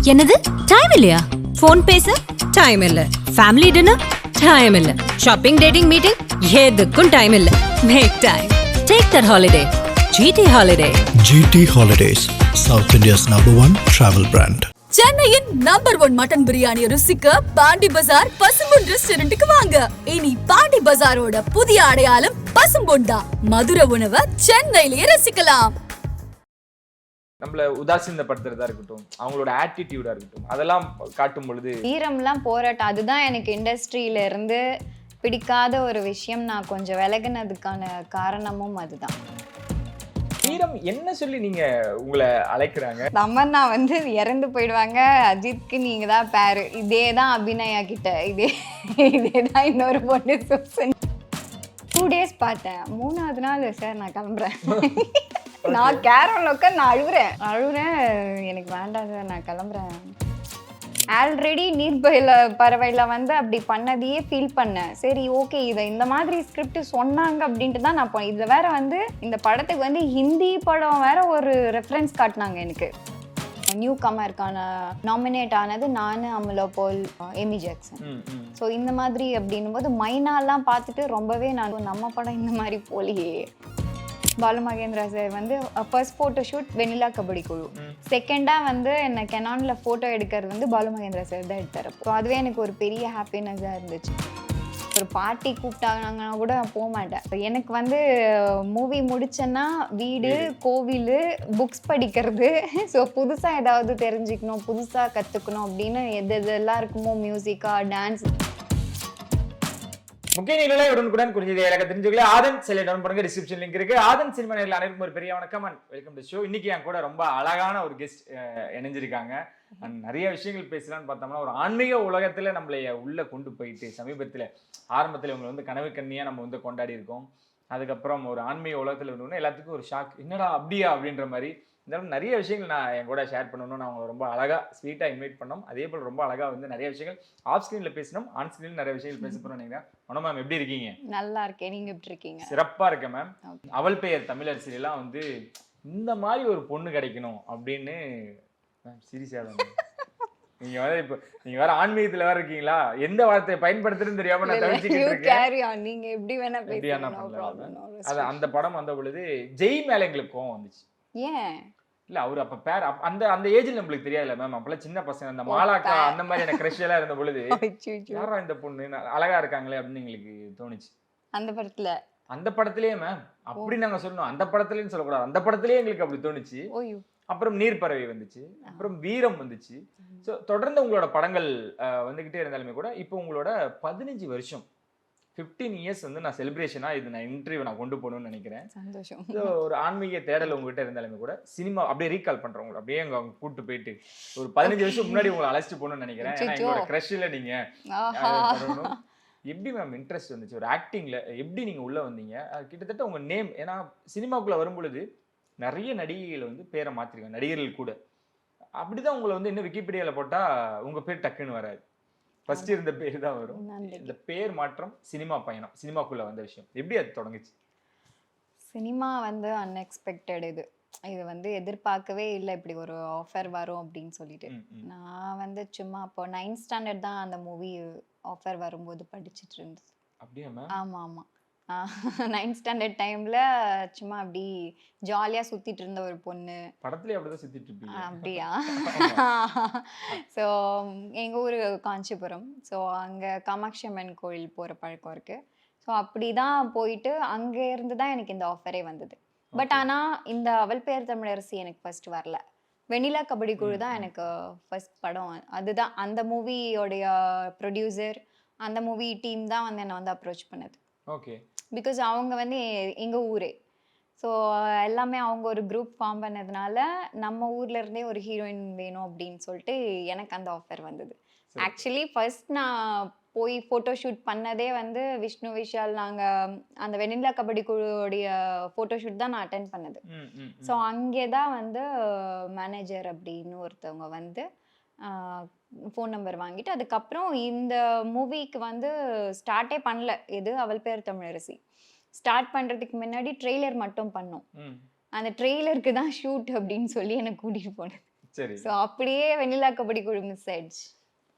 என்னது டைம் இல்லையா? ஃபோன் பேச டைம் இல்ல, ஃபேமிலி டின்னர் டைம் இல்ல, ஷாப்பிங் டேட்டிங் மீட்டிங் எதுக்கும் டைம் இல்ல. Make time. Take that holiday. GT Holiday. GT Holidays, South India's #1 travel brand. சென்னையின் நம்பர் 1 மட்டன் பிரியாணி ருசிக்க பாண்டி பஜார் பசும்பொன் ரெஸ்டாரண்ட்டுக்கு வாங்க. இனி பாண்டி பஜாரோட புதிய அடையாளம் பசும்பொன் தான். மதுரை உணவை சென்னையிலேயே ரசிக்கலாம். நம்மள உதாசீனப்படுத்துறதா இருக்கட்டும், அவங்களோட ஆட்டிடியூடா இருக்கட்டும், அதெல்லாம் காட்டும் பொழுது வீரம்லாம் போராட்டம். அதுதான் எனக்கு இண்டஸ்ட்ரியில இருந்து பிடிக்காத ஒரு விஷயம். நான் கொஞ்சம் விலகினதுக்கான காரணமும் அதுதான். வீரம் என்ன சொல்லி நீங்க உங்களை அழைக்கிறாங்க? தமன்னா வந்து இறந்து போயிடுவாங்க, அஜித்க்கு நீங்க தான் பேரு. இதே தான் அபிநயா கிட்ட, இதே தான் இன்னொரு பொண்ணு சூசன். 2 days பார்த்தேன். 3வது நாள் சார் நான் கிளம்புறேன். நான் கேரவன்ல உட்காந்து நான் அழுகுறேன். எனக்கு வேண்டாம் சார், நான் கிளம்புறேன். ஆல்ரெடி பறவையில் வந்து அப்படி பண்ணதையே ஃபீல் பண்ணேன். சரி ஓகே, இதை இந்த மாதிரி ஸ்கிரிப்ட் சொன்னாங்க அப்படின்ட்டு தான் நான் இதில் வேற வந்து இந்த படத்துக்கு வந்து ஹிந்தி படம் வேற ஒரு ரெஃபரன்ஸ் காட்டினாங்க எனக்கு. நியூ கமருக்கான நாமினேட் ஆனது நான், அமலா போல், எமி ஜாக்சன். ஸோ இந்த மாதிரி அப்படின்னும் போது மைனாலாம் பார்த்துட்டு ரொம்பவே நான் நம்ம படம் இந்த மாதிரி போலியே. பாலு மகேந்திரா சார் வந்து ஃபர்ஸ்ட் ஃபோட்டோ ஷூட் வெண்ணிலா கபடி குழு, செகண்டாக வந்து என்னை கெனானில் ஃபோட்டோ எடுக்கிறது வந்து பாலு மகேந்திரா சார் தான் எடுத்தார். ஸோ அதுவே எனக்கு ஒரு பெரிய ஹாப்பினஸாக இருந்துச்சு. ஒரு பார்ட்டி கூப்பிட்டாங்கன்னா கூட நான் போக மாட்டேன். எனக்கு வந்து மூவி முடிச்சேன்னா வீடு, கோவில், புக்ஸ் படிக்கிறது, ஸோ புதுசாக ஏதாவது தெரிஞ்சுக்கணும், புதுசாக கற்றுக்கணும் அப்படின்னு எதெல்லாம் இருக்குமோ, மியூசிக்காக, டான்ஸ். முக்கிய நிகழ்வுகளை உடனுக்குடன் குறிஞ்சது எனக்கு தெரிஞ்சுக்கல. ஆதன் சிலை டவுன் பண்ணுங்க, டிஸ்கிரிப்ஷன் லிங்க் இருக்கு. ஆதன் சினிமா நேரில் அனைவருக்கும் ஒரு பெரிய வணக்கம் அண்ட் வெல்கம் டு ஷோ. இன்னைக்கு என் கூட ரொம்ப அழகான ஒரு கெஸ்ட் இணைஞ்சிருக்காங்க. அண்ட் நிறைய விஷயங்கள் பேசலாம்னு பார்த்தோம்னா, ஒரு ஆன்மீக உலகத்துல நம்மளைய உள்ள கொண்டு போயிட்டு சமீபத்தில் ஆரம்பத்தில் இவங்க வந்து கனவு கண்ணியா நம்ம வந்து கொண்டாடி இருக்கோம். அதுக்கப்புறம் ஒரு ஆன்மீக உலகத்தில் இருந்தோம்னா எல்லாத்துக்கும் ஒரு ஷாக், என்னடா அப்படியா அப்படின்ற மாதிரி. இருந்தாலும் நிறைய விஷயங்கள் நான் என் கூட ஷேர் பண்ணணும்னு அவங்க ரொம்ப அழகாக ஸ்வீட்டாக இன்வைட் பண்ணோம். அதே போல் ரொம்ப அழகாக வந்து நிறைய விஷயங்கள் ஆஃப் ஸ்க்ரீனில் பேசணும், ஆன் ஸ்க்ரீனில் நிறைய விஷயங்கள் பேச போகிறோம். நீங்கள் மனோ மேம் எப்படி இருக்கீங்க? நல்லா இருக்கேன், நீங்கள் எப்படி இருக்கீங்க? சிறப்பாக இருக்கேன் மேம். அவள் பெயர் தமிழரசிலாம் வந்து இந்த மாதிரி ஒரு பொண்ணு கிடைக்கணும் அப்படின்னு மேம் சீரியஸாக தான். நீங்கள் வேற இப்போ நீங்கள் வேற ஆன்மீகத்தில் வேற இருக்கீங்களா? எந்த வார்த்தையை பயன்படுத்துறதுன்னு தெரியாம நான் தவிச்சிக்கிட்டு இருக்கேன். நீங்க எப்படி வேணா பேசலாம். அது அந்த படம் வந்த பொழுது ஜெய் மேல எங்களுக்கு கோவம் வந்துச்சு. ஏன் இல்ல அவரு அப்ப பேர் அந்த அந்த ஏஜ்ல நம்மளுக்கு தெரியாதுல்ல மேம். அப்பெல்லாம் சின்ன பசங்க, அந்த மாலாக்கா அந்த மாதிரி எனக்கு கிரஷ் எல்லாம் இருந்த பொழுது யாரா இந்த பொண்ணு அழகா இருக்காங்களே அப்படின்னு எங்களுக்கு தோணுச்சு. அந்த படத்திலேயே மேம் அப்படி நாங்க சொன்னோம். அந்த படத்துலன்னு சொல்லக்கூடாது, அந்த படத்திலேயே எங்களுக்கு அப்படி தோணுச்சு. அப்புறம் நீர்ப்பறவை வந்துச்சு, அப்புறம் வீரம் வந்துச்சு. ஸோ தொடர்ந்து உங்களோட படங்கள் வந்துகிட்டே இருந்தாலுமே கூட இப்போ உங்களோட 15 வருஷம் 15 இயர்ஸ் வந்து நான் செலிப்ரேஷனா இது நான் இன்டர்வியூ நான் கொண்டு போகணும்னு நினைக்கிறேன். சந்தோஷம். ஒரு ஆன்மீக தேடல் உங்ககிட்ட இருந்தாலுமே கூட சினிமா அப்படியே ரீகால் பண்றேன். உங்களை அப்படியே அங்க கூப்பிட்டு போயிட்டு ஒரு 15 வருஷம் முன்னாடி உங்களை அழைச்சிட்டு போகணும்னு நினைக்கிறேன். ஏன்னா எங்களோட கிரஷ்ல நீங்க எப்படி மேம் இன்ட்ரெஸ்ட் வந்துச்சு ஒரு ஆக்டிங்ல? எப்படி நீங்க உள்ள வந்தீங்க? கிட்டத்தட்ட உங்க நேம், ஏன்னா சினிமாக்குள்ள வரும் பொழுது நிறைய நடிகைகள் வந்து பேரை மாத்திருக்காங்க, நடிகர்கள் கூட. அப்படிதான் உங்களை வந்து இன்னும் விக்கிபீடியால போட்டா உங்க பேர் டக்குன்னு வராது, ஃபர்ஸ்ட் இருந்த பேர் தான் வரும். இந்த பேர் மாற்றம், சினிமா பயணம், சினிமாக்குள்ள வந்த விஷயம் எப்படி அது தொடங்குச்சு? சினிமா வந்து அன்எக்ஸ்பெக்டட். இது வந்து எதிர்பார்க்கவே இல்லை இப்படி ஒரு ஆஃபர் வரும் அப்படின்னு சொல்லிட்டு. நான் வந்து சும்மா அப்போ 9th ஸ்டாண்டர்ட் தான் அந்த மூவி ஆஃபர் வரும்போது படிச்சுட்டு இருந்தது. அப்படியா மேம்? ஆமாம் ஆமாம். 9th ஸ்டாண்டர்ட் டைம்ல சும்மா அப்படி ஜாலியாக சுத்திட்டு இருந்த ஒரு பொண்ணு. படத்துலயே அப்படிதான் சுத்திட்டு இருப்பீங்க. அப்படியா? ஸோ எங்கள் ஊர் காஞ்சிபுரம். ஸோ அங்கே காமாட்சி அம்மன் கோயில் போகிற பழக்கம் இருக்குது. ஸோ அப்படி தான் போயிட்டு அங்கே இருந்து தான் எனக்கு இந்த ஆஃபரே வந்தது. பட் ஆனால் இந்த அவள் பெயர் தமிழரசி எனக்கு ஃபர்ஸ்ட் வரல. வெண்ணிலா கபடி குழு தான் எனக்கு ஃபர்ஸ்ட் படம். அதுதான் அந்த மூவியோடைய ப்ரொடியூசர், அந்த மூவி டீம் தான் வந்து என்னை வந்து அப்ரோச் பண்ணது. ஓகே. பிகாஸ் அவங்க வந்து எங்கள் ஊரே. ஸோ எல்லாமே அவங்க ஒரு குரூப் ஃபார்ம் பண்ணதுனால நம்ம ஊர்ல இருந்தே ஒரு ஹீரோயின் வேணும் அப்படின்னு சொல்லிட்டு எனக்கு அந்த ஆஃபர் வந்தது. ஆக்சுவலி ஃபர்ஸ்ட் நான் போய் ஃபோட்டோ ஷூட் பண்ணதே வந்து விஷ்ணு விஷால், நாங்கள் அந்த வெண்ணிலா கபடி குழுவோடைய ஃபோட்டோ ஷூட் தான் நான் அட்டென்ட் பண்ணது. ஸோ அங்கே தான் வந்து மேனேஜர் அப்படின்னு ஒருத்தவங்க வந்து ஃபோன் நம்பர் வாங்கிட்டு, அதுக்கப்புறம் இந்த மூவிக்கு வந்து ஸ்டார்ட்டே பண்ணல. எது அவள் பெயர் தமிழரசி ஸ்டார்ட் பண்ணுறதுக்கு முன்னாடி ட்ரெய்லர் மட்டும் பண்ணோம். அந்த ட்ரெய்லருக்கு தான் ஷூட் அப்படின்னு சொல்லி என்னை கூட்டிகிட்டு போனது. சரி. ஸோ அப்படியே வெண்ணிலா கபடி குழு மிஸ் ஆயிடுச்சு.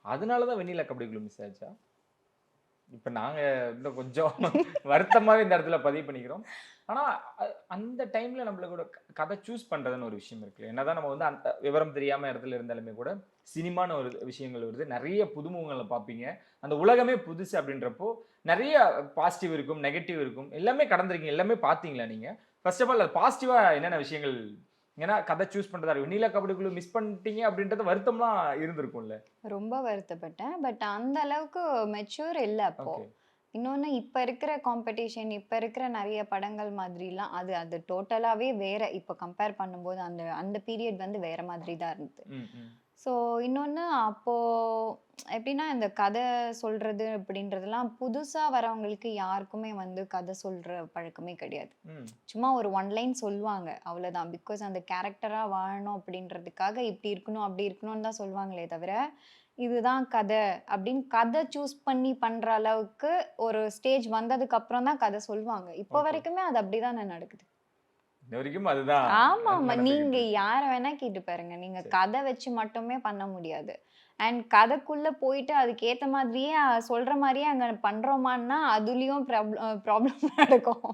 அதனாலதான் வெண்ணிலா கபடி குழு மிஸ் ஆச்சா? இப்ப நாங்க இன்னும் கொஞ்சம் வருத்தமாவே இந்த இடத்துல பதிவு பண்ணிக்கிறோம். ஆனா அந்த டைம்ல நம்மள கூட கதை சூஸ் பண்றதுன்னு ஒரு விஷயம் இருக்கு. என்னதான் நம்ம வந்து அந்த விவரம் தெரியாம இடத்துல இருந்தாலுமே கூட சினிமான்னு ஒரு விஷயங்கள் வருது. நிறைய புதுமுகங்களை பார்ப்பீங்க. அந்த உலகமே புதுசு அப்படின்றப்போ நிறைய பாசிட்டிவ் இருக்கும், நெகட்டிவ் இருக்கும். எல்லாமே கடந்திருக்கீங்க. எல்லாமே பார்த்தீங்களா நீங்க? ஃபர்ஸ்ட் ஆஃப் ஆல் அது பாசிட்டிவா என்னென்ன விஷயங்கள்? ஏன்னா கதை சூஸ் பண்றதா இருக்கும். வெண்ணிலா கபடி குழு மிஸ் பண்ணிட்டீங்க அப்படின்றது வருத்தம்லாம் இருந்திருக்கும்ல. ரொம்ப வருத்தப்பட்டேன். பட் அந்த அளவுக்கு மெச்சூர் இல்ல அப்போ. ஓகே. இன்னொன்னு இப்ப இருக்கிற காம்படிஷன், இப்ப இருக்கிற நெறைய படங்கள் மாதிரிலாம் அது அது டோட்டலாவே வேற. இப்ப கம்பேர் பண்ணும்போது அந்த அந்த பீரியட் வந்து வேற மாதிரி தான் இருந்தது. ம், ம். ஸோ இன்னொன்னு அப்போ எப்படின்னா, இந்த கதை சொல்றது அப்படின்றதெல்லாம் புதுசா வரவங்களுக்கு யாருக்குமே வந்து கதை சொல்ற பழக்கமே கிடையாது. ம். சும்மா ஒரு ஒன் லைன் சொல்லுவாங்க. அவ்வளோதான். பிகாஸ் அந்த கேரக்டரா வாழணும் அப்படின்றதுக்காக இப்படி இருக்கணும், அப்படி இருக்கணும்னு தான் சொல்லுவாங்களே தவிர, இதுதான் கதை அப்படின்னு கதை சூஸ் பண்ணி பண்ற அளவுக்கு ஒரு ஸ்டேஜ் வந்ததுக்கு அப்புறம் தான் கதை சொல்லுவாங்க. இப்போ ஓகே. வரைக்குமே அது அப்படிதானே நடக்குது. இன்ன வரைக்கும் அதுதான் ஆமாமா. நடந்துகிட்டு நீங்க இருக்கு. யார வேணா கேட்டு பாருங்க. நீங்க சரி. கதை வச்சு மட்டுமே பண்ண முடியாது. அண்ட் கதைக்குள்ள போயிட்டு அதுக்கேத்த மாதிரியே சொல்ற மாரியே அங்க பண்றோமான்னா, அதுலயும் ப்ராப்ளம் நடக்கும்.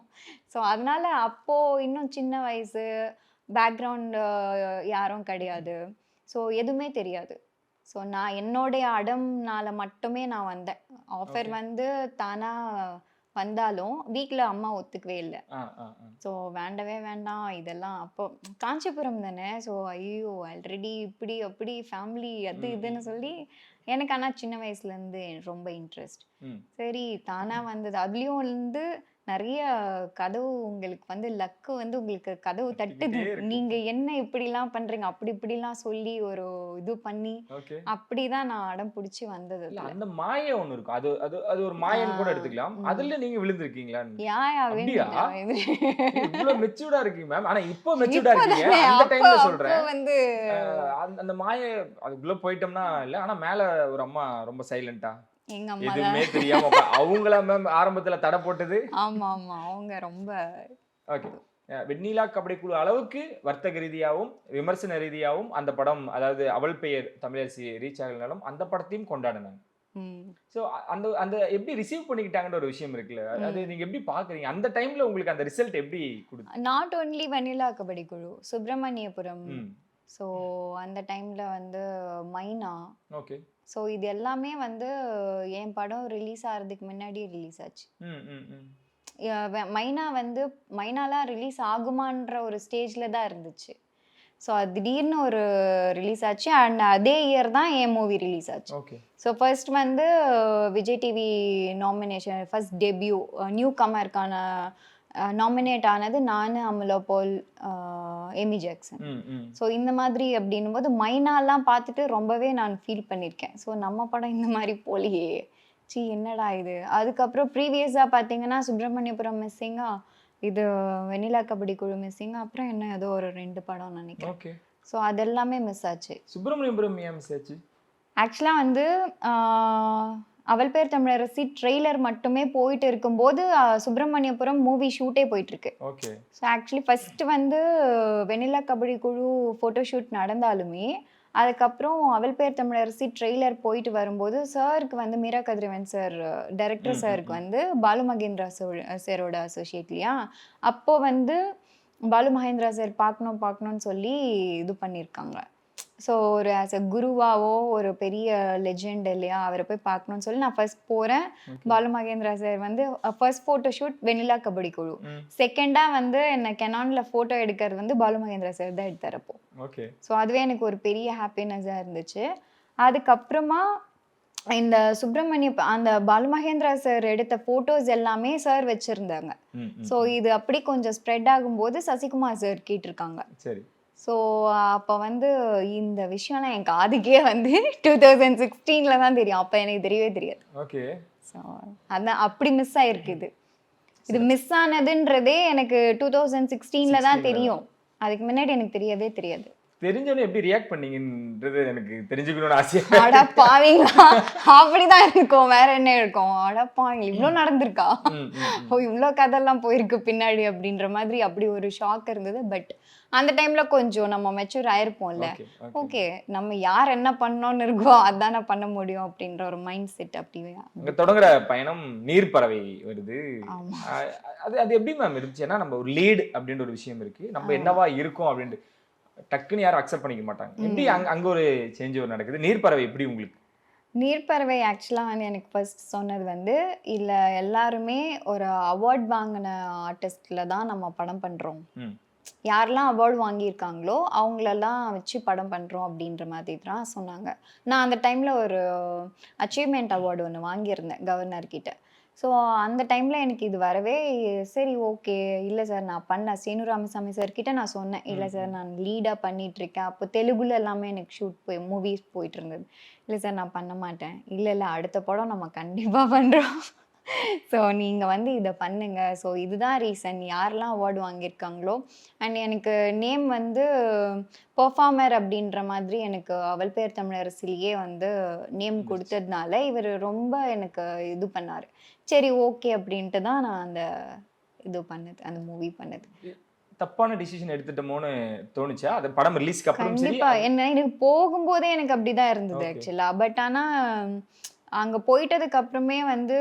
ஸோ அதனால அப்போ இன்னும் சின்ன வயசு, பேக்ரவுண்ட் யாரும் கிடையாது. ஸோ எதுவுமே தெரியாது. ஸோ நான் என்னுடைய அடம்னால மட்டுமே நான் வந்தேன். Offer okay. வந்து தானா வந்தாலும் வீட்ல அம்மா ஒத்துக்கவே இல்ல. ஆ, ஆ, ஆ. ஸோ வேண்டவே வேண்டாம் இதெல்லாம். அப்போ காஞ்சிபுரம் தானே. ஸோ ஐயோ! ஆல்ரெடி இப்படி அப்படி ஃபேமிலி அது ம், இதுன்னு ம், சொல்லி எனக்கு ஆனா சின்ன வயசுலேருந்து ரொம்ப இன்ட்ரெஸ்ட். ம். சரி தானா வந்தது. அதுலயும் வந்து நெறைய கதவு உங்களுக்கு வந்து லக்கு வந்து உங்களுக்கு கதவு தட்டுது. தட்டிக்கிட்டே இருக்கு. நீங்க என்ன இப்படிலாம் பண்றீங்க? அப்படி இப்படிலாம் சொல்லி ஒரு இது பண்ணி ஓகே. அப்படிதான் நான் அடம் புடிச்சு வந்தது இல்ல அதுல. அந்த மாய ஒண்ணு இருக்கும். அது அது அது ஒரு ஆ, மாயன்னு கூட எடுத்துக்கலாம். ம். அதுல நீங்க விழுந்திருக்கீங்களான்னு. யா அப்படியா? வேணும் இவ்ளோ மெச்சூர்டா இருக்கீங்க மேம். ஆனா இப்போ மெச்சூர்டா இருக்கீங்க. இப்பதானே அந்த அப்போ டைம்ல அப்போ சொல்றேன். வந்து அந்த அந்த மாய அதுக்குள்ள போயிட்டோம்னா இல்ல. ஆனா மேல ஒரு அம்மா ரொம்ப சைலன்ட்டா. எங்க அம்மா தான். எதுவுமே தெரியாம அவங்களா மேம் ஆரம்பத்துல தடை போட்டது? ஆமா, ஆமா. அவங்க ரொம்ப ஓகே. வெண்ணிலா கபடி குழு அளவுக்கு வர்த்தக ரீதியாவும், விமர்சன ரீதியாவும் அந்த படம் அதாவது அவள் பெயர் தமிழரசி ரீச் ஆகலனாலும் அந்த படத்தையும் கொண்டாடுனாங்க. ம், சோ அந்த அந்த எப்படி ரிசீவ் பண்ணிக்கிட்டாங்கன்ற ஒரு விஷயம் இருக்குல்ல. அது ம். நீங்க எப்படி பார்க்குறீங்க? அந்த டைம்ல உங்களுக்கு அந்த ரிசல்ட் எப்படி குடுத்து? நாட் ஒன்லி வெண்ணிலா கபடி குழு, சுப்பிரமணியபுரம். ம். ஸோ அந்த டைம்ல வந்து மைனா. ஓகே. ஸோ இது எல்லாமே வந்து என் படம் ரிலீஸ் ஆகிறதுக்கு முன்னாடியே ரிலீஸ் ஆச்சு. ம், ம், ம். மைனா வந்து மைனாலாம் ரிலீஸ் ஆகுமான்ற ஒரு ஸ்டேஜ்ல தான் இருந்துச்சு. ஸோ அது திடீர்னு ஒரு ரிலீஸ் ஆச்சு. அண்ட் அதே இயர் தான் என் மூவி ரிலீஸ் ஆச்சு. ஓகே. ஸோ ஃபர்ஸ்ட் வந்து Vijay TV nomination first debut new கமருக்கான நாமினேட் ஆனது நான், அமலா பால், எமி ஜாக்சன். ம், ம். ஸோ இந்த மாதிரி அப்படின்னும் போது மைனாலாம் பார்த்துட்டு ரொம்பவே நான் ஃபீல் பண்ணியிருக்கேன். ஸோ நம்ம படம் இந்த மாதிரி போலியே, சி என்னடா இது. அதுக்கப்புறம் ப்ரீவியஸாக பார்த்தீங்கன்னா சுப்பிரமணியபுரம் மிஸ்ஸிங்கா, இது வெண்ணிலா கபடி குழு மிஸ்ஸிங்கா, அப்புறம் என்ன ஏதோ ஒரு 2 படம் நினைக்கிறேன். ஓகே. ஸோ அதெல்லாமே மிஸ் ஆச்சு. சுப்பிரமணியபுரம் ஏன் மிஸ் ஆச்சு? ஆக்சுவலாக வந்து அவள் பேர் தமிழரசி ட்ரெய்லர் மட்டுமே போயிட்டு இருக்கும்போது சுப்பிரமணியபுரம் மூவி ஷூட்டே போயிட்டுருக்கு. ஓகே. ஸோ ஆக்சுவலி ஃபஸ்ட்டு வந்து வெண்ணிலா கபடி குழு ஃபோட்டோ ஷூட் நடந்தாலுமே அதுக்கப்புறம் அவள் பேர் தமிழரசி ட்ரெய்லர் போயிட்டு வரும்போது சாருக்கு வந்து மீரா கதிரவன் சார் டைரக்டர் ம், ம், சாருக்கு ம். வந்து பாலு மகேந்திரா சாரோட அசோசியேட் இல்லையா. அப்போ வந்து பாலு மகேந்திரா சார் பார்க்கணும்னு சொல்லி இது பண்ணியிருக்காங்க. ஸோ ஒரு ஆஸ் அ குருவாவோ ஒரு பெரிய லெஜெண்ட் இல்லையா, அவரை போய் பார்க்கணும்னு சொல்லி நான் ஃபர்ஸ்ட் போகிறேன். ஓகே. பாலு மகேந்திரா சார் வந்து ஃபர்ஸ்ட் ஃபோட்டோ ஷூட் வெண்ணிலா கபடி குழு. ம். செகண்டாக வந்து என்னை கெனானில் ஃபோட்டோ எடுக்கிறது வந்து பாலு மகேந்திரா சார் தான் எடுத்தார் அப்போ. ஓகே. ஸோ அதுவே எனக்கு ஒரு பெரிய ஹாப்பினஸ்ஸாக இருந்துச்சு. அதுக்கப்புறமா இந்த அந்த பாலு மகேந்திரா சார் எடுத்த ஃபோட்டோஸ் எல்லாமே சார் வச்சுருந்தாங்க. ம், ம், ஸோ ம். இது அப்படி கொஞ்சம் ஸ்ப்ரெட் ஆகும்போது சசிகுமார் சார் கேட்டிருக்காங்க. சரி. ஸோ அப்போ வந்து இந்த விஷயம்லாம் என் காதுக்கே வந்து 2016 தான் தெரியும். அப்போ எனக்கு தெரியவே தெரியாது. ஓகே. ஸோ அதான் அப்படி மிஸ் ஆயிருக்கு இது. இது மிஸ் ஆனதுன்றதே எனக்கு 2016 தான் தெரியும். அதுக்கு முன்னாடி எனக்கு தெரியவே தெரியாது. தெரிஞ்சவனே எப்படி ரியாக்ட் பண்ணீங்கன்றது எனக்கு தெரிஞ்சுக்கணும்னு ஆசையா அட பாவீங்களா, அப்படிதான் இருக்கும், வேற என்ன இருக்கும். அட பாவீங்களா, இவ்வளவு நடந்திருக்கா, ஓ இவ்வளவு கதெல்லாம் போயிருக்கு பின்னாடி அப்படின்ற மாதிரி அப்படி ஒரு ஷாக் இருந்தது. பட் அந்த டைம்ல கொஞ்சம் நம்ம மெச்சூர் ஆயிருப்போம்ல, ஓகே நம்ம யார் என்ன பண்ணோம்னு இருக்கோ அதானே பண்ண முடியும் அப்படின்ற ஒரு மைண்ட் செட். அப்படியே அங்க தொடங்குற பயணம் நீர்ப்பறவை வருது. அது அது எப்படி மேம் இருந்துச்சு? ஏன்னா நம்ம ஒரு லீட் அப்படின்ற ஒரு விஷயம் இருக்கு, நம்ம என்னவா இருக்கும் அப்படின்ட்டு டக்குன்னு யாரும் அக்செப்ட் பண்ணிக்க மாட்டாங்க. எப்படி அங்க ஒரு சேஞ்ச் ஓவர் நடக்குது? நீர்ப்பறவை எப்படி உங்களுக்கு? நீர்ப்பறவை ஆக்சுவலாக வந்து எனக்கு ஃபர்ஸ்ட் சொன்னது வந்து, இல்லை எல்லாருமே ஒரு அவார்ட் வாங்கின ஆர்டிஸ்டில் தான் நம்ம படம் பண்ணுறோம், யாரெல்லாம் அவார்டு வாங்கியிருக்காங்களோ அவங்களெல்லாம் வச்சு படம் பண்ணுறோம் அப்படின்ற மாதிரி தான் சொன்னாங்க. நான் அந்த டைமில் ஒரு அச்சீவ்மெண்ட் அவார்டு ஒன்று வாங்கியிருந்தேன் கவர்னர்கிட்ட. ஸோ அந்த டைமில் எனக்கு இது வரவே, சரி ஓகே, இல்லை சார் நான் பண்ணேன், சீனு ராமசாமி சார்கிட்ட நான் சொன்னேன், இல்லை சார் நான் லீடாக பண்ணிகிட்ருக்கேன். அப்போ தெலுங்குல எல்லாமே எனக்கு ஷூட் மூவிஸ் போயிட்டு இருந்தது. இல்லை சார் நான் பண்ண மாட்டேன். இல்லை இல்லை அடுத்த படம் நம்ம கண்டிப்பாக பண்ணுறோம், ஸோ நீங்கள் வந்து இதை பண்ணுங்க. ஸோ இதுதான் ரீசன், யாரெல்லாம் அவார்டு வாங்கியிருக்காங்களோ. அண்ட் எனக்கு நேம் வந்து பெர்ஃபார்மர் அப்படின்ற மாதிரி எனக்கு அவள் பேர் தமிழரசிலேயே வந்து நேம் கொடுத்ததுனால இவர் ரொம்ப எனக்கு இது பண்ணார். சரி ஓகே அப்படின்ட்டு தான் நான் அந்த இது பண்ணது, அந்த மூவி பண்ணது. தப்பான டிசிஷன் எடுத்துட்டோமோன்னு தோணுச்சா? அது படம் ரிலீஸ்க்கு அப்புறம்? கண்டிப்பா என்ன, எனக்கு போகும்போதே எனக்கு அப்படிதான் இருந்தது ஆக்சுவலா. பட் ஆனா அங்க போயிட்டதுக்கு அப்புறமே வந்து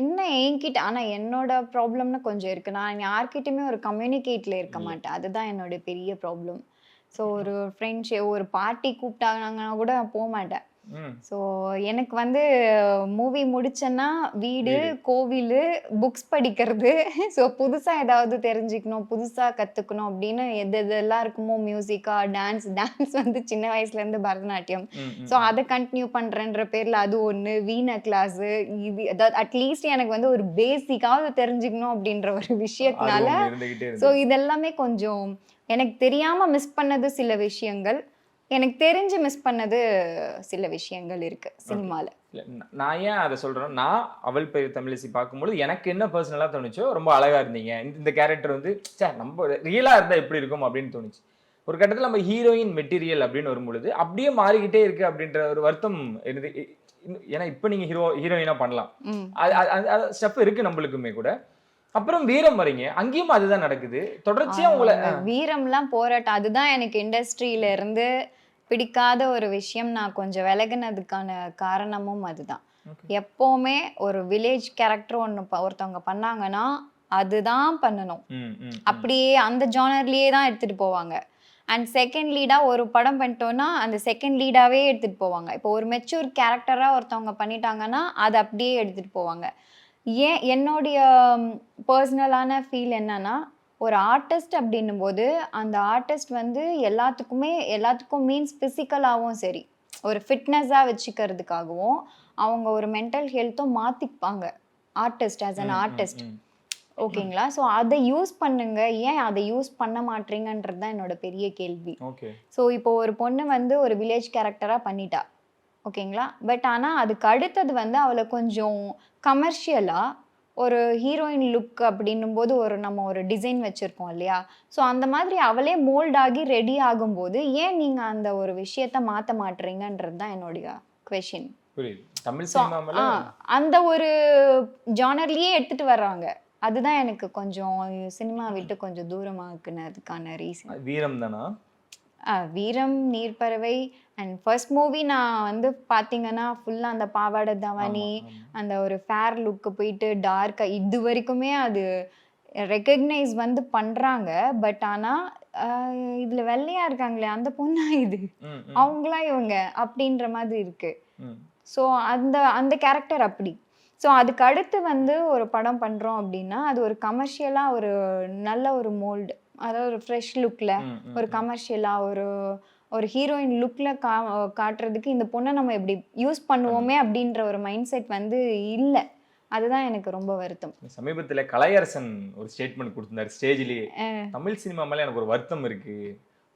என்ன என்கிட்ட, ஆனா என்னோட ப்ராப்ளம்னு கொஞ்சம் இருக்கு, நான் யார்கிட்டயுமே ஒரு கம்யூனிகேட்ல இருக்க மாட்டேன், அதுதான் என்னோட பெரிய ப்ராப்ளம். ஸோ ஒரு ஃப்ரெண்ட்ஸ் ஒரு பார்ட்டி கூப்பிட்டாங்கன்னா கூட போக மாட்டேன். ஸோ எனக்கு வந்து மூவி முடிச்சேன்னா வீடு, கோவில், புக்ஸ் படிக்கிறது, ஸோ புதுசாக ஏதாவது தெரிஞ்சுக்கணும், புதுசாக கற்றுக்கணும் அப்படின்னு எது எதெல்லாம் இருக்குமோ, மியூசிக்கா, டான்ஸ் வந்து சின்ன வயசுலேருந்து பரதநாட்டியம், ஸோ அதை கண்டினியூ பண்ணுறேன்ற பேரில் அது ஒன்று, வீணை கிளாஸு, இது அதாவது அட்லீஸ்ட் எனக்கு வந்து ஒரு பேசிக்காவது தெரிஞ்சுக்கணும் அப்படின்ற ஒரு விஷயத்தினால. ஸோ இதெல்லாமே கொஞ்சம் எனக்கு தெரியாமல் மிஸ் பண்ணது சில விஷயங்கள், எனக்கு தெரிஞ்சு மிஸ் பண்ணது சில விஷயங்கள் இருக்கு சினிமால. நான் ஏன் அதை சொல்றேன், நான் அவள் பேர் தமிழிசை பார்க்கும்போது எனக்கு என்ன பர்சனலா தோணுச்சோ, ரொம்ப அழகா இருந்தீங்க, இந்த கேரக்டர் வந்து நம்ம ரியலா இருந்தா எப்படி இருக்கும் அப்படின்னு தோணுச்சு. ஒரு கட்டத்தில் நம்ம ஹீரோயின் மெட்டீரியல் அப்படின்னு வரும்பொழுது அப்படியே மாறிக்கிட்டே இருக்கு அப்படின்ற ஒரு வருத்தம் இருந்து. ஏன்னா இப்போ நீங்க ஹீரோயினா பண்ணலாம், ஸ்டெப் இருக்கு நம்மளுக்குமே கூட. அப்புறம் வீரம் வரீங்க, அங்கேயும் அதுதான் நடக்குது தொடர்ச்சியா. உங்களை வீரம்லாம் போராட்டம், அதுதான் எனக்கு இண்டஸ்ட்ரியில இருந்து பிடிக்காத ஒரு விஷயம். நான் கொஞ்சம் விலகினதுக்கான காரணமும் அதுதான். எப்பவுமே ஒரு வில்லேஜ் கேரக்டர் ஒருத்தவங்க பண்ணாங்கன்னா அதுதான் பண்ணணும், அப்படியே அந்த ஜானர்லயே தான் எடுத்துட்டு போவாங்க. அண்ட் செகண்ட் லீடா ஒரு படம் பண்ணிட்டோம்னா அந்த செகண்ட் லீடாவே எடுத்துட்டு போவாங்க. இப்போ ஒரு மெச்சூர் கேரக்டரா ஒருத்தவங்க பண்ணிட்டாங்கன்னா அதை அப்படியே எடுத்துட்டு போவாங்க. ஏன் என்னுடைய பர்சனலான ஃபீல் என்னன்னா, ஒரு ஆர்டிஸ்ட் அப்படின்னும் போது அந்த ஆர்டிஸ்ட் வந்து எல்லாத்துக்கும் மீன்ஸ் ஃபிசிக்கலாகவும் சரி, ஒரு ஃபிட்னஸாக வச்சுக்கிறதுக்காகவும் அவங்க ஒரு மென்டல் ஹெல்த்தும் மாற்றிப்பாங்க ஆர்டிஸ்ட், ஆஸ் அன் ஆர்டிஸ்ட். ஓகேங்களா? ஸோ அதை யூஸ் பண்ணுங்க, ஏன் அதை யூஸ் பண்ண மாட்டீங்கன்றது தான் என்னோட பெரிய கேள்வி. ஸோ இப்போ ஒரு பொண்ணு வந்து ஒரு வில்லேஜ் கேரக்டராக பண்ணிட்டா, ஓகேங்களா, பட் ஆனால் அதுக்கு அடுத்தது வந்து அவளை கொஞ்சம் கமர்ஷியலாக ஒரு ஹீரோயின் லுக் அப்படின்னும் போது நம்ம ஒரு டிசைன் வச்சுருக்கோம் இல்லையா, ஸோ அந்த மாதிரி அவளே மோல்ட் ஆகி ரெடி ஆகும்போது ஏன் நீங்கள் அந்த ஒரு விஷயத்த மாற்ற மாட்டுறீங்கன்றது தான் என்னுடைய கொஷின். அந்த ஒரு ஜானர்லேயே எடுத்துகிட்டு வர்றாங்க, அதுதான் எனக்கு கொஞ்சம் சினிமா விட்டு கொஞ்சம் தூரமாக்குனதுக்கான ரீசன். வீரம் தானா? வீரம், நீர்ப்பறவை அண்ட் ஃபர்ஸ்ட் மூவி நான் வந்து பார்த்தீங்கன்னா ஃபுல்லாக அந்த பாவாடை தவானி, அந்த ஒரு ஃபேர் லுக்கு போயிட்டு டார்க்காக, இது வரைக்குமே அது ரெக்கக்னைஸ் வந்து பண்ணுறாங்க. பட் ஆனால் இதில் வெள்ளையாக இருக்காங்களே அந்த பொண்ணா இது, அவங்களாம் இவங்க அப்படின்ற மாதிரி இருக்கு. ஸோ அந்த கேரக்டர் அப்படி. ஸோ அதுக்கு அடுத்து வந்து ஒரு படம் பண்ணுறோம் அப்படின்னா அது ஒரு கமர்ஷியலாக ஒரு நல்ல ஒரு மோல்டு, அதாவது ஒரு ஃப்ரெஷ் லுக்கில் ஒரு கமர்ஷியலாக ஒரு ஹீரோயின் லுக்கில் காட்டுறதுக்கு இந்த பொண்ணை நம்ம எப்படி யூஸ் பண்ணுவோமே அப்படின்ற ஒரு மைண்ட் செட் வந்து இல்லை. அதுதான் எனக்கு ரொம்ப வருத்தம். சமீபத்தில் கலையரசன் ஒரு ஸ்டேட்மெண்ட் கொடுத்திருந்தாரு ஸ்டேஜ்லேயே, தமிழ் சினிமா மேலே எனக்கு ஒரு வருத்தம் இருக்கு,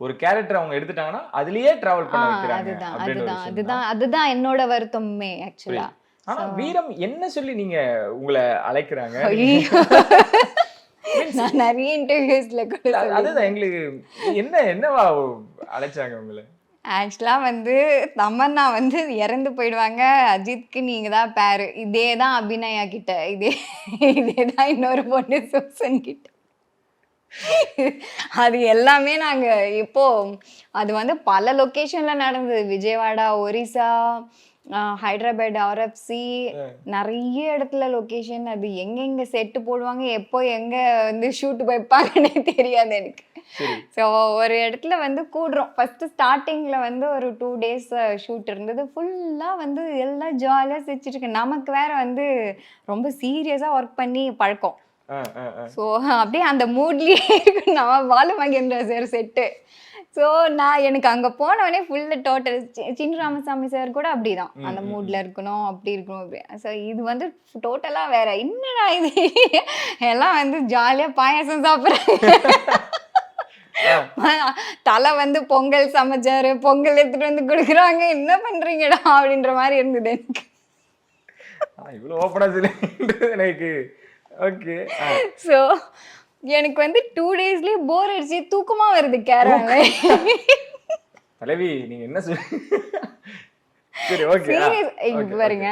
ஒரு கேரக்டர் அவங்க எடுத்துட்டாங்கன்னா அதுலயே டிராவல் பண்ண வைக்கிறாங்க. அதுதான் என்னோட வருத்தமே ஆக்சுவலா. ஆனா வீரம் என்ன சொல்லி நீங்க உங்களை அழைக்கிறாங்க? நான் நிறைய இன்டர்வியூஸ்ல கூட அதுதான் எங்களுக்கு என்னவா அழைச்சாங்க உங்களை? ஆக்சுவலாக வந்து தமன்னா வந்து இறந்து போயிடுவாங்க, அஜித்க்கு நீங்கள் தான் பேரு, இதே தான் அபிநயா கிட்ட, இதே தான் இன்னொரு பொண்ணு சூசன் கிட்ட. அது எல்லாமே நாங்கள் இப்போ அது வந்து பல லொக்கேஷனில் நடந்தது. விஜயவாடா, ஒரிசா, ஹைதராபாத், ஆர்எஃப்சி, நிறைய இடத்துல லொக்கேஷன். அது எங்கெங்க செட்டு போடுவாங்க, எப்போ எங்கே வந்து ஷூட் வைப்பாங்கன்னே தெரியாது எனக்கு. ஸோ ஒரு இடத்துல வந்து கூடுறோம். ஃபஸ்ட்டு ஸ்டார்டிங்கில் வந்து ஒரு 2 days ஷூட் இருந்தது. ஃபுல்லாக வந்து எல்லாம் ஜாலியாக சிரிச்சிட்டு நமக்கு வேற வந்து ரொம்ப சீரியஸாக ஒர்க் பண்ணி பழக்கம். ஸோ அப்படியே அந்த மூட்லேயே இருக்கு. நான் Balu Mahendra sir set. So நான் எனக்கு அங்கே போனவொடனே ஃபுல்லு டோட்டல் சின்ன ராமசாமி சார் கூட அப்படிதான், அந்த மூடில் இருக்கணும், அப்படி இருக்கணும், அப்படி. ஸோ இது வந்து டோட்டலாக வேற. என்னடா இது, எல்லாம் வந்து ஜாலியாக பாயாசம் சாப்பிட்றாங்க. தலை வந்து பொங்கல் சமைச்சாரு, பொங்கல் எடுத்துட்டு வந்து கொடுக்குறாங்க, என்ன பண்றீங்கடா அப்படின்ற மாதிரி இருந்தது எனக்கு. இவ்வளோ ஓப்பனா எனக்கு. ஓகே. ஸோ எனக்கு வந்து 2 daysலயே போர் அடிச்சு தூக்கமா வருது கேரளால. தலைவி நீங்க என்ன சரி ஓகே பாருங்க.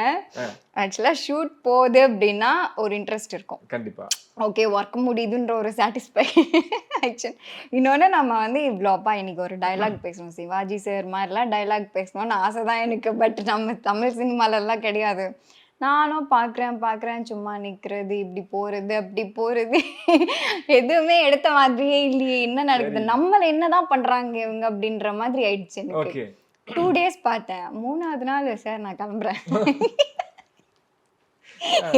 ஆக்சுவலா ஷூட் போகுது அப்படின்னா ஒரு இன்ட்ரெஸ்ட் இருக்கும் கண்டிப்பா. ஓகே ஒர்க் முடியுதுன்ற ஒரு சாட்டிஸ்ஃபேக்ஷன். இன்னொன்று நம்ம வந்து இவ்வளோப்பா இன்னைக்கு ஒரு டைலாக் பேசணும், சிவாஜி சார் மாதிரிலாம் டைலாக் பேசணும்னு ஆசை தான் எனக்கு. பட் நம்ம தமிழ் சினிமாலெல்லாம் கிடையாது. நானும் பார்க்குறேன் சும்மா நிற்கிறது, இப்படி போகிறது, அப்படி போகிறது, எதுவுமே எடுத்த மாதிரியே இல்லையே, என்ன நடக்குது, நம்மளை என்னதான் பண்ணுறாங்க இவங்க அப்படின்ற மாதிரி ஆயிடுச்சு எனக்கு. 2 days பார்த்தேன். 3வது நாள் சார் நான் கிளம்புறேன்,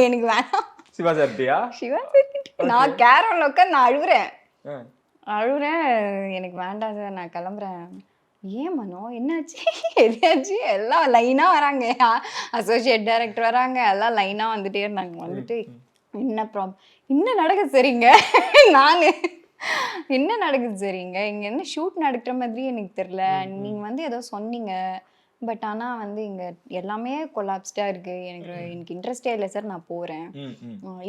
எனக்கு வேணாம். சிவா சார்ட்டியா? சிவா சார் நான் கேரள உட்காந்து நான் அழுகுறேன், எனக்கு வேண்டாம் சார் நான் கிளம்புறேன். ஏன் மனோ என்னாச்சு, எதாச்சு? எல்லாம் லைனாக வராங்க, அசோசியேட் டைரக்டர் வராங்க, எல்லாம் லைனாக வந்துட்டே இருந்தாங்க. வந்துட்டு என்ன என்ன நடக்குது சரிங்க, நான் என்ன நடக்குது சரிங்க, இங்கே என்ன ஷூட் நடக்கிற மாதிரி எனக்கு தெரில, நீங்கள் வந்து ஏதோ சொன்னீங்க, பட் ஆனால் வந்து இங்கே எல்லாமே கொலாப்ஸ்டாக இருக்குது, எனக்கு இன்ட்ரெஸ்டே இல்லை சார், நான் போகிறேன்.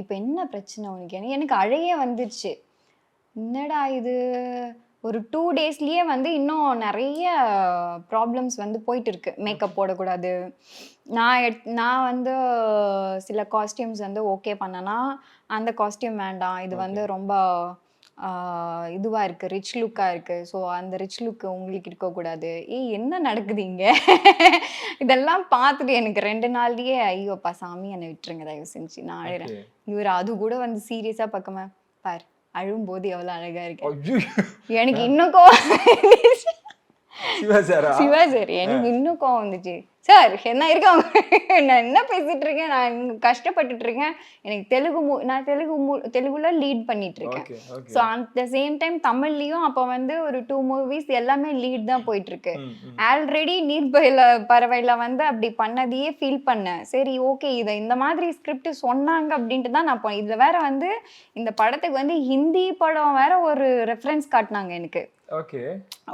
இப்போ என்ன பிரச்சனை உனக்கு? எனக்கு அழையே வந்துடுச்சு. என்னடா இது, ஒரு 2 daysலயே வந்து இன்னும் நிறைய ப்ராப்ளம்ஸ் வந்து போயிட்டு இருக்கு. மேக்கப் போடக்கூடாது. நான் வந்து சில காஸ்டியூம்ஸ் வந்து ஓகே பண்ணனா, அந்த காஸ்டியூம் வேண்டாம், இது வந்து ரொம்ப இதுவாக இருக்குது, ரிச் லுக்காக இருக்குது, ஸோ அந்த ரிச் லுக்கு உங்களுக்கு இருக்கக்கூடாது. என்ன நடக்குது இங்கே? இதெல்லாம் பார்த்துட்டு எனக்கு 2 நாள்லயே ஐயோப்பா சாமி என்னை விட்டுருங்க தயவு செஞ்சு, நான் அழுறேன். இவர் அது கூட வந்து சீரியஸாக பார்க்காம பார் அழும்போது எவ்வளோ அழகா இருக்கு. எனக்கு இன்னும் சிவா சார் எனக்கு இன்னும் கோவம் வந்துச்சு. சார் என்ன இருக்காங்க, நான் என்ன பேசிட்டு இருக்கேன், நான் கஷ்டப்பட்டுட்டு இருக்கேன், எனக்கு நான் தெலுங்குல லீட் பண்ணிட்டு இருக்கேன். So at the same time தமிழ்லயும் அப்போ வந்து ஒரு 2 movies எல்லாமே லீட் தான் போயிட்டு இருக்கு. ஆல்ரெடி நீர் பறவையில வந்து அப்படி பண்ணதையே ஃபீல் பண்ணேன். சரி ஓகே, இதை இந்த மாதிரி ஸ்கிரிப்ட் சொன்னாங்க அப்படின்ட்டு தான் நான் இதுல வேற வந்து இந்த படத்துக்கு வந்து ஹிந்தி படம் வேற ஒரு ரெஃபரன்ஸ் காட்டினாங்க எனக்கு.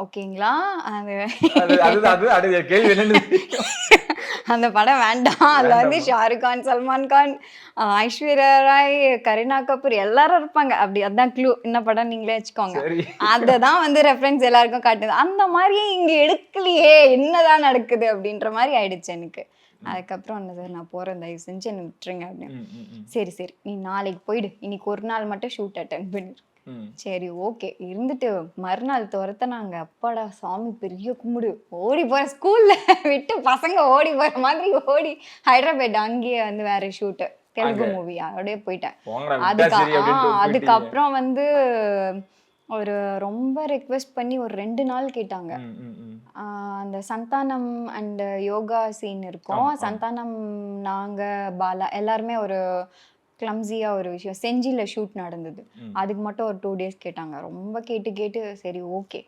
ஓகேங்களா, அந்த படம் வேண்டாம். அதுல வந்து ஷாருக் கான், சல்மான் கான், ஐஸ்வர்யா ராய், கரீனா கபூர் எல்லாரும் இருப்பாங்க. அப்படி அதான் க்ளூ, என்ன படம் நீங்களே வச்சுக்கோங்க. அததான் வந்து ரெஃபரன்ஸ் எல்லாருக்கும் காட்டுது. அந்த மாதிரியே இங்க எடுக்கலையே, என்னதான் நடக்குது அப்படின்ற மாதிரி ஆயிடுச்சு எனக்கு. அதுக்கப்புறம் என்ன சார் நான் போறேன், தயவு செஞ்சு என்ன விட்டுருங்க அப்படின்னு. சரி நீ நாளைக்கு போயிடு, இன்னைக்கு ஒரு நாள் மட்டும் ஷூட் அட்டென்ட் பண்ணிடு. சரி ஓகே இருந்துட்டு மறுநாள் துரத்தினாங்க. அப்பாடா சாமி பெரிய கும்பிடு, ஓடி போற ஸ்கூல்ல விட்டு பசங்க ஓடி போற மாதிரி ஓடி ஹைதராபாத் அங்கேயே வந்து வேற ஷூட்டு தெலுங்கு மூவி அப்படியே போயிட்டேன். அதுக்கப்புறம் வந்து ஒரு ரொம்ப ரெக்வெஸ்ட் பண்ணி ஒரு 2 நாள் கேட்டாங்க. அந்த சந்தானம் அண்ட் யோகா சீன் இருக்கும். சந்தானம், நாங்க, பாலா எல்லாருமே ஒரு கிளம்ஸியா ஒரு விஷயம் செஞ்சில ஷூட் நடந்தது. அதுக்கு மட்டும் ஒரு 2 days கேட்டாங்க. ரொம்ப கேட்டு சரி ஓகே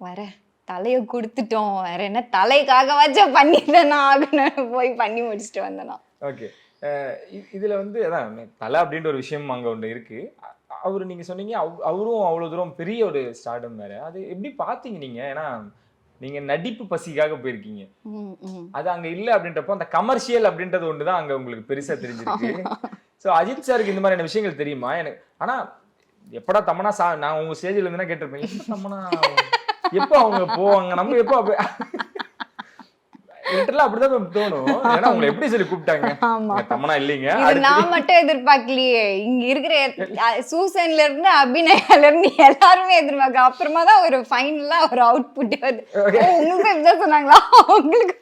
வர தலையை கொடுத்துட்டோம், வேற என்ன தலைக்காகவாச்சும் பண்ணிட்டேன்னா ஆகணும், போய் பண்ணி முடிச்சுட்டு வந்தேனா. ஓகே, இதுல வந்து அதான் தலை அப்படின்ற ஒரு விஷயம் அங்க ஒன்று இருக்கு. அவரு நீங்க சொன்னீங்க அவரும் அவ்வளவு தூரம் பெரிய ஒரு ஸ்டார்டம் வேற. அது எப்படி பாத்தீங்க நீங்க? ஏன்னா நீங்க நடிப்பு பசிக்காக போயிருக்கீங்க, அது அங்க இல்ல அப்படின்றப்போ அந்த கமர்ஷியல் அப்படின்றது ஒண்ணுதான் அங்க உங்களுக்கு பெருசா தெரிஞ்சிருக்கு. ஸோ அஜித் சாருக்கு இந்த மாதிரியான விஷயங்கள் தெரியுமா எனக்கு? ஆனா எப்படா தமனா நான் உங்க ஸ்டேஜ்ல இருந்தா கேட்டிருப்பேன், எப்ப தமனா எப்போ அவங்க போவாங்க, நம்ம எப்போ லிட்டரலா அப்படிதான் தோணும். ஏன்னா உங்களை எப்படி சொல்லி கூப்பிட்டாங்க, தமனா இல்லைங்க. இது நான் மட்டும் எதிர்பார்க்கலையே, இங்க இருக்கிற சூசன்ல இருந்து அபிநயால இருந்து எல்லாருமே எதிர்பார்க்க. அப்புறமா தான் ஒரு ஃபைனலா ஒரு அவுட்புட் வருது. உங்களுக்கு இப்படிதான் சொன்னாங்களா? உங்களுக்கு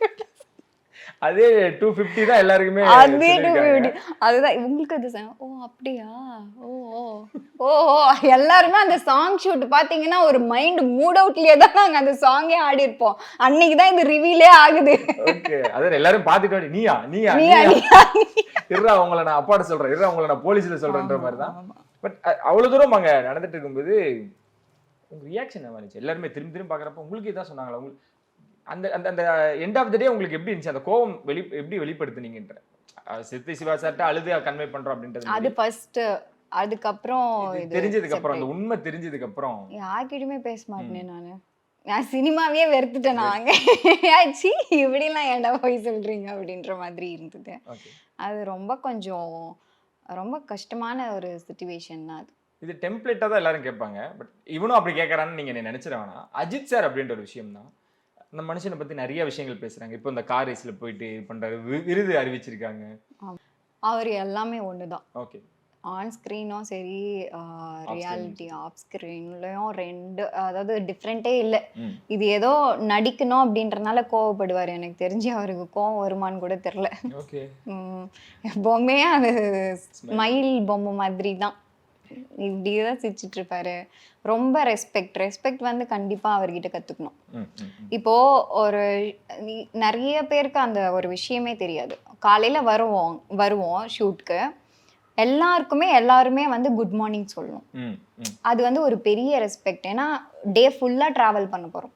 அதே 250 தான் எல்லாருக்குமே. அதே 250. அதுதான் உங்களுக்கு அது. ஓ அப்படியா, ஓ ஓ ஓ எல்லாருமே அந்த சாங் ஷூட் பாத்தீங்கன்னா ஒரு மைண்ட் மூட் அவுட்லயே தான் நாங்க அந்த சாங்கே ஆடி இருப்போம். அன்னைக்கு தான் இது ரிவீலே ஆகுது. ஓகே, அத எல்லாரும் பாத்துட்டு நீயா நீயா இருடா உங்களை நான் அப்பாட சொல்றேன், இருடா உங்களை நான் போலீஸ்ல சொல்றேன்ற மாதிரி தான். பட் அவ்வளவு தூரம் அங்க நடந்துட்டு இருக்கும்போது உங்க ரியாக்ஷன் என்ன இருந்துச்சு? எல்லாருமே திரும்பி திரும்பி பாக்குறப்ப உங்களுக்கு இதான் சொன்னாங்களா? உங்களுக்கு அந்த அந்த அந்த எண்ட் ஆஃப் த டே உங்களுக்கு எப்படி இருந்துச்சு? அந்த கோவம் எப்படி வெளிப்படுத்துனீங்கன்ற சித்தி சிவா சார்ட்ட அழுது கன்வே பண்றோம் அப்படின்றது அது ஃபர்ஸ்ட். அதுக்கப்புறம் தெரிஞ்சதுக்கு அப்புறம், அந்த உண்மை தெரிஞ்சதுக்கு அப்புறம் யார்கிட்டயுமே பேச மாட்டேன் நான் சினிமாவே வெறுத்துட்டேன். நாங்க ஆச்சு இப்படிலாம் ஏன்டா போய் சொல்றீங்க அப்படின்ற மாதிரி இருந்தது. அது ரொம்ப கஷ்டமான ஒரு சிச்சுவேஷன் தான் அது. இது டெம்ப்ளேட்டா தான் எல்லாரும் கேட்பாங்க. பட் இவனும் அப்படி கேட்கறான்னு நீங்க நினைச்சிட வேணாம். அஜித் சார் அப்படின்ற ஒரு விஷயம் தான். அந்த மனுஷனை பத்தி நிறைய விஷயங்கள் பேசுறாங்க. இப்போ இந்த கார் ரேஸ்ல போயிட்டு பண்றாரு, விருது அறிவிச்சிருக்காங்க. அவர் எல்லாமே ஒண்ணுதான். ஓகே, ஆன் ஸ்க்ரீனும் சரி, ரியாலிட்டி ஆஃப் ஸ்க்ரீன்லயும் ரெண்டு, அதாவது டிஃப்ரெண்ட்டே இல்லை. இது ஏதோ நடிக்கணும் அப்படின்றனால கோவப்படுவார். எனக்கு தெரிஞ்சு அவருக்கு கோவம் வருமானு கூட தெரில. எப்பவுமே அது ஸ்மைல் பொம்மை மாதிரி தான், இப்படிதான் சிரிச்சிட்டு இருப்பாரு. ரொம்ப ரெஸ்பெக்ட் வந்து கண்டிப்பா அவர்கிட்ட கத்துக்கணும். இப்போ ஒரு நிறைய பேருக்கு அந்த ஒரு விஷயமே தெரியாது. காலையில வருவோம் ஷூட்க்கு, எல்லாருமே வந்து குட் மார்னிங் சொல்லணும். அது வந்து ஒரு பெரிய ரெஸ்பெக்ட். ஏன்னா டே ஃபுல்லா டிராவல் பண்ண போறோம்,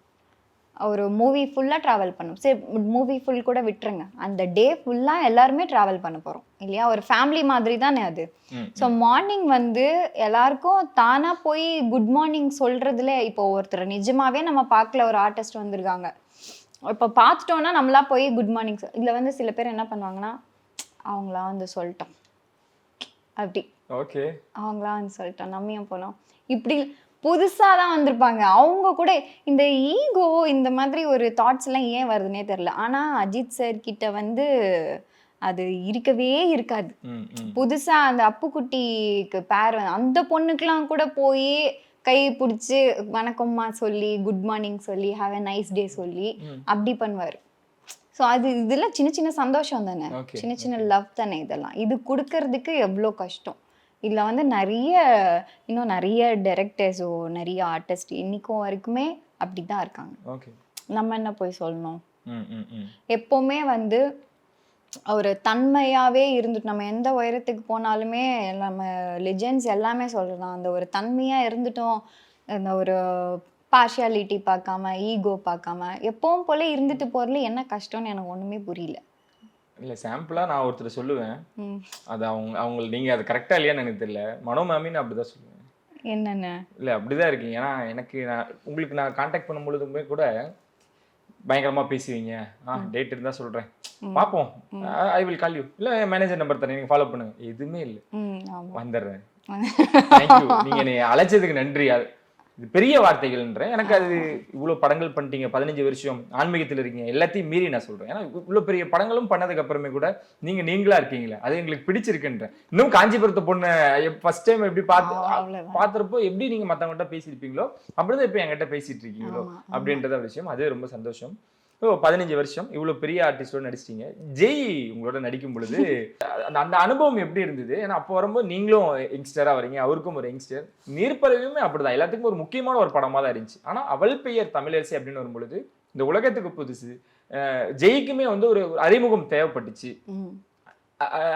ஒரு மூவி ஃபுல்லா டிராவல் பண்ணும். சரி, மூவி ஃபுல் கூட விட்டுருங்க, அந்த டே ஃபுல்லா எல்லாருமே டிராவல் பண்ண போறோம் இல்லையா? ஒரு ஃபேமிலி மாதிரி தானே அது. ஸோ மார்னிங் வந்து எல்லாருக்கும் தானா போய் குட் மார்னிங் சொல்றதுல, இப்போ ஒருத்தர் நிஜமாவே நம்ம பார்க்கல, ஒரு ஆர்டிஸ்ட் வந்திருக்காங்க, இப்போ பார்த்துட்டோம்னா நம்மளா போய் குட் மார்னிங். இதுல வந்து சில பேர் என்ன பண்ணுவாங்கன்னா, அவங்களா வந்து சொல்லிட்டோம் அப்படி, ஓகே அவங்களா வந்து சொல்லிட்டோம், நம்ம ஏன் போனோம், இப்படி புதுசாக தான் வந்திருப்பாங்க. அவங்க கூட இந்த ஈகோ இந்த மாதிரி ஒரு தாட்ஸ் எல்லாம் ஏன் வருதுன்னே தெரியல. ஆனால் அஜித் சார் கிட்ட வந்து அது இருக்கவே இருக்காது. புதுசா அந்த அப்புக்குட்டிக்கு பேர் அந்த பொண்ணுக்கெல்லாம் கூட போய் கை பிடிச்சி வணக்கம்மா சொல்லி, குட் மார்னிங் சொல்லி, ஹாவ் எ நைஸ் டே சொல்லி அப்படி பண்ணுவார். ஸோ அது இதெல்லாம் சின்ன சின்ன சந்தோஷம் தானே, சின்ன சின்ன லவ் தானே. இதெல்லாம் இது கொடுக்கறதுக்கு எவ்வளோ கஷ்டம். இதில் வந்து இன்னும் நிறைய டைரக்டர்ஸோ நிறைய ஆர்டிஸ்ட் இன்னைக்கும் வரைக்குமே அப்படி தான் இருக்காங்க. நம்ம என்ன போய் சொல்லணும்? எப்போவுமே வந்து ஒரு தன்மையாகவே இருந்துட்டு, நம்ம எந்த உயரத்துக்கு போனாலுமே நம்ம லெஜெண்ட்ஸ் எல்லாமே சொல்லலாம், அந்த ஒரு தன்மையாக இருந்துட்டோம், அந்த ஒரு பார்ஷியாலிட்டி பார்க்காம, ஈகோ பார்க்காம எப்பவும் போல இருந்துட்டு போகிறதுல என்ன கஷ்டம்னு எனக்கு ஒன்றுமே புரியல. இல்லை, சாம்பிளாக நான் ஒருத்தர் சொல்லுவேன், அது அவங்க நீங்கள் அது கரெக்டாக இல்லையான்னு எனக்கு தெரியல. மனோ மேமின்னு அப்படி தான் சொல்லுவேன். என்னென்ன இல்லை, அப்படி தான் இருக்கீங்க. ஏன்னா எனக்கு உங்களுக்கு நான் கான்டாக்ட் பண்ணும்பொழுதுமே கூட பயங்கரமாக பேசுவீங்க. டேட் இருந்தால் சொல்கிறேன், பார்ப்போம், ஐ வில் கால் யூ, இல்லை மேனேஜர் நம்பர் தரேன், நீங்கள் ஃபாலோ பண்ணுங்க, எதுவுமே இல்லை, வந்துடுறேன், தேங்க்யூ, நீங்கள் என்னை அழைச்சதுக்கு நன்றி. இது பெரிய வார்த்தைகள்ன்றேன். எனக்கு அது இவ்வளோ படங்கள் பண்ணிட்டீங்க, 15 வருஷம் ஆன்மீகத்தில் இருக்கீங்க, எல்லாத்தையும் மீறி நான் சொல்கிறேன். ஏன்னா இவ்வளோ பெரிய படங்களும் பண்ணதுக்கு அப்புறமே கூட நீங்களா இருக்கீங்களே, அது எங்களுக்கு பிடிச்சிருக்குன்றேன். இன்னும் காஞ்சிபுரத்தை பொண்ணு ஃபர்ஸ்ட் டைம் எப்படி பார்த்துறப்போ எப்படி நீங்கள் மற்றவங்கள்ட்ட பேசியிருப்பீங்களோ அப்படிதான் இப்போ என்கிட்ட பேசிட்டு இருக்கீங்களோ அப்படின்றத விஷயம். அது ரொம்ப சந்தோஷம். 15 வருஷம் இவ்வளோ பெரிய ஆர்டிஸ்டோட நடிச்சிட்டீங்க. ஜெய் உங்களோட நடிக்கும் பொழுது அந்த அனுபவம் எப்படி இருந்தது? ஏன்னா அப்போ வரும்போது நீங்களும் யங்ஸ்டராக வரீங்க, அவருக்கும் ஒரு யங்ஸ்டர். நீர்ப்பறவையுமே அப்படிதான், எல்லாத்துக்கும் ஒரு முக்கியமான ஒரு படமாக தான் இருந்துச்சு. ஆனால் அவள் பெயர் தமிழரசி அப்படின்னு வரும்பொழுது இந்த உலகத்துக்கு புதுசு, ஜெய்க்குமே வந்து ஒரு அறிமுகம் தேவைப்பட்டுச்சு.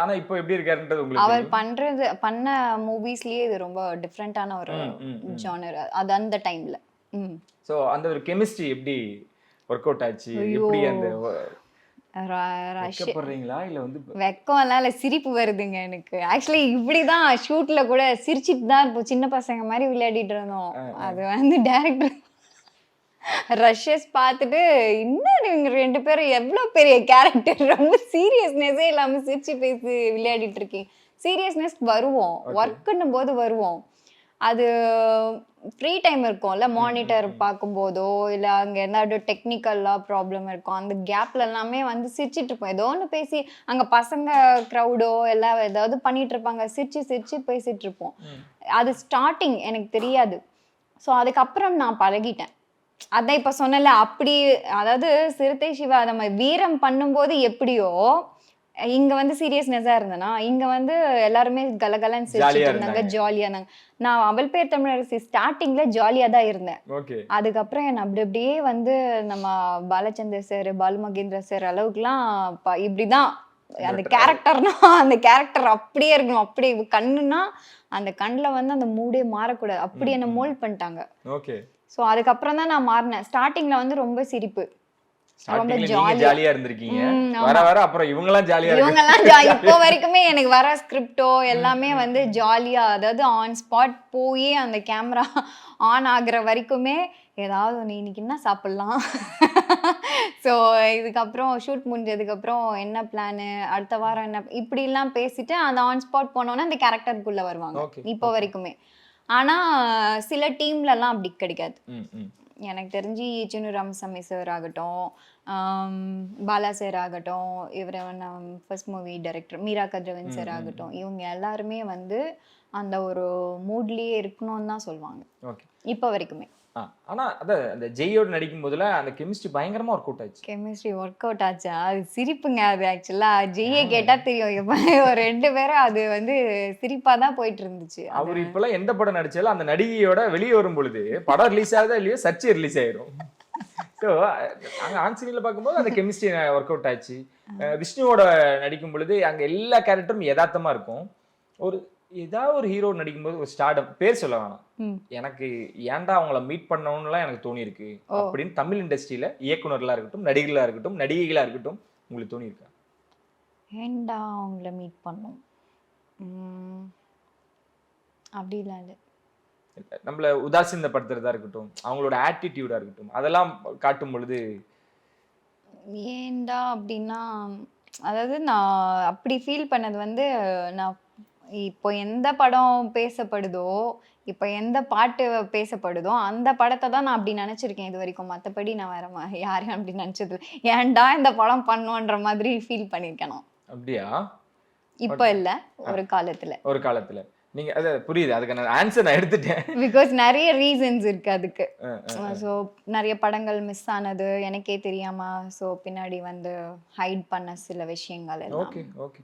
ஆனா இப்போ எப்படி இருக்காருன்றது உங்களுக்கு அவர் பண்ண மூவிஸ்லயே இது ரொம்ப டிஃப்ரெண்டான ஒரு ஜானர் அது அந்த டைம்ல. ஸோ அந்த ஒரு கெமிஸ்ட்ரி எப்படி ஒர்க் அவுட் ஆச்சு? எப்படி அந்த வெக்கப்படுறீங்களா இல்ல வந்து வெக்கம்லாம் இல்ல, சிரிப்பு வருதுங்க எனக்கு. ஆக்சுவலி இப்படிதான் ஷூட்ல கூட சிரிச்சிட்டு தான் இருப்போம், சின்ன பசங்க மாதிரி விளையாடிட்டு இருந்தோம். அது வந்து டைரக்டர் ரஷஸ் பார்த்துட்டு, இன்னும் இவங்க 2 பேரும் எவ்வளவு பெரிய கேரக்டர், ரொம்ப சீரியஸ்னஸே இல்லாம சிரிச்சு பேசி விளையாடிட்டு இருக்கீங்க. சீரியஸ்னஸ் வருவோம், ஒர்க்குன்னும் போது வருவோம். அது ஃப்ரீ டைம் இருக்கும்ல, மானிட்டர் பார்க்கும்போதோ இல்லை அங்கே ஏதாவது டெக்னிக்கலாக ப்ராப்ளம் இருக்கும், அந்த கேப்ல எல்லாமே வந்து சிரிச்சிட்டு இருப்போம். ஏதோ ஒன்று பேசி அங்கே பசங்க க்ரௌடோ எல்லாம் ஏதாவது பண்ணிட்டு இருப்பாங்க, சிரிச்சு சிரிச்சு பேசிட்டு இருப்போம். அது ஸ்டார்டிங் எனக்கு தெரியாது. ஸோ அதுக்கப்புறம் நான் பழகிட்டேன். அதான் இப்போ சொன்னல, அப்படி அதாவது சிறுத்தை சிவா நம்ம வீரம் பண்ணும்போது எப்படியோ இங்க வந்து சீரியஸ்னஸா இருந்தேனா, இங்க வந்து எல்லாருமே கலகலன்னு சிரிச்சிட்டு இருந்தாங்க, ஜாலியா இருந்தாங்க. நான் அவள் பேர் தமிழரசி ஸ்டார்டிங்ல ஜாலியா தான் இருந்தேன். அதுக்கப்புறம் என்ன அப்படி அப்படியே வந்து நம்ம பாலச்சந்தர் சார், பாலு மகேந்திர சார் அளவுக்குலாம் இப்படிதான் அந்த கேரக்டர்னா அந்த கேரக்டர் அப்படியே இருக்கணும். அப்படி கண்ணுன்னா அந்த கண்ணுல வந்து அந்த மூடே மாறக்கூடாது, அப்படி என்ன மோல்ட் பண்ணிட்டாங்க. ஸோ அதுக்கப்புறம் தான் நான் மாறினேன். ஸ்டார்டிங்ல வந்து ரொம்ப சிரிப்பு, ரொம்ப ஜாலியா இருந்திருக்கீங்க. வர வர அப்புறம் இவங்கலாம் ஜாலியா இப்போ வரைக்குமே எனக்கு வர ஸ்கிரிப்டோ எல்லாமே வந்து ஜாலியா, அதாவது ஆன் ஸ்பாட் போய் அந்த கேமரா ஆன் ஆகுற வரைக்குமே ஏதாவது ஒன்று இன்னைக்கு என்ன சாப்பிடலாம், ஸோ இதுக்கப்புறம் ஷூட் முடிஞ்சதுக்கப்புறம் என்ன பிளானு, அடுத்த வாரம் என்ன, இப்படிலாம் பேசிட்டு அந்த ஆன் ஸ்பாட் போனோன்னா அந்த கேரக்டருக்குள்ள வருவாங்க இப்போ வரைக்குமே. ஆனா சில டீம்லலாம் அப்படி கிடைக்காது. எனக்கு தெரிஞ்சு சின்னு ராமசாமி சார் ஆகட்டும், பாலா சார் ஆகட்டும், இவர் ஃபர்ஸ்ட் மூவி டைரக்டர் மீரா கதிரவன் சார் ஆகட்டும், இவங்க எல்லாருமே வந்து அந்த ஒரு மூட்லயே இருக்கணும்னு தான் சொல்லுவாங்க இப்போ வரைக்குமே. ஆனா அந்த ஜெயோட நடிக்கும் போதுல அந்த கெமிஸ்ட்ரி பயங்கரமா ஒர்க் அவுட் ஆச்சு. கெமிஸ்ட்ரி ஒர்க் அவுட் ஆச்சா? அது சிரிப்புங்க. அது ஆக்சுவலா ஜெய்யை கேட்டா தெரியும். ஒரு 2 பேரும் அது வந்து சிரிப்பா தான் போயிட்டு இருந்துச்சு. அவர் இப்பெல்லாம் எந்த படம் நடிச்சாலும் அந்த நடிகையோட வெளியே வரும் பொழுது படம் ரிலீஸ் ஆகுதா இல்லையோ சர்ச்சை ரிலீஸ் ஆயிரும். ஸோ அங்கே ஆன்சீனில் பார்க்கும்போது அந்த கெமிஸ்ட்ரி ஒர்க் அவுட் ஆச்சு. விஷ்ணுவோட நடிக்கும் பொழுது அங்கே எல்லா கேரக்டரும் யதார்த்தமா இருக்கும். ஏதாவது ஒரு ஹீரோ நடிக்கும்போது ஒரு ஸ்டார்டம் பேர் சொல்ல வேணாம், எனக்கு ஏன்டா அவங்கள மீட் பண்ணணும்லாம் எனக்கு தோணி இருக்கு அப்படின்னு தமிழ் இண்டஸ்ட்ரியில இயக்குனர்களா இருக்கட்டும், நடிகர்களா இருக்கட்டும், நடிகைகளா இருக்கட்டும், உங்களுக்கு தோணி இருக்கா? ஏன்டா அவங்கள மீட் பண்ணோம் அப்படிலாம் இல்லை. நம்மள உதாசீனப்படுத்துறதா இருக்கட்டும், அவங்களோட ஆட்டிடியூடா இருக்கட்டும், அதெல்லாம் காட்டும் பொழுது ஏன்டா அப்படின்னா, அதாவது நான் அப்படி ஃபீல் பண்ணது வந்து, நான் இப்போ எந்த படம் பேசப்படுதோ, இப்போ எந்த பாட்டு பேசப்படுதோ அந்த படத்தை தான் நான் அப்படி நினச்சிருக்கேன் இது வரைக்கும். மற்றபடி நான் வேற யாரையும் அப்படி நினச்சது ஏன்டா இந்த படம் பண்ணுன்ற மாதிரி ஃபீல் பண்ணியிருக்கேன் நான். அப்படியா? இப்போ இல்லை, ஒரு காலத்தில். நீங்க அது புரியுது, அதுக்கான ஆன்சர் நான் எடுத்துட்டேன். பிகாஸ் நிறைய ரீசன்ஸ் இருக்கு அதுக்கு. ஸோ நிறைய படங்கள் மிஸ் ஆனது எனக்கே தெரியாம, ஸோ பின்னாடி வந்து ஹைட் பண்ண சில விஷயங்கள் எல்லாம். Okay okay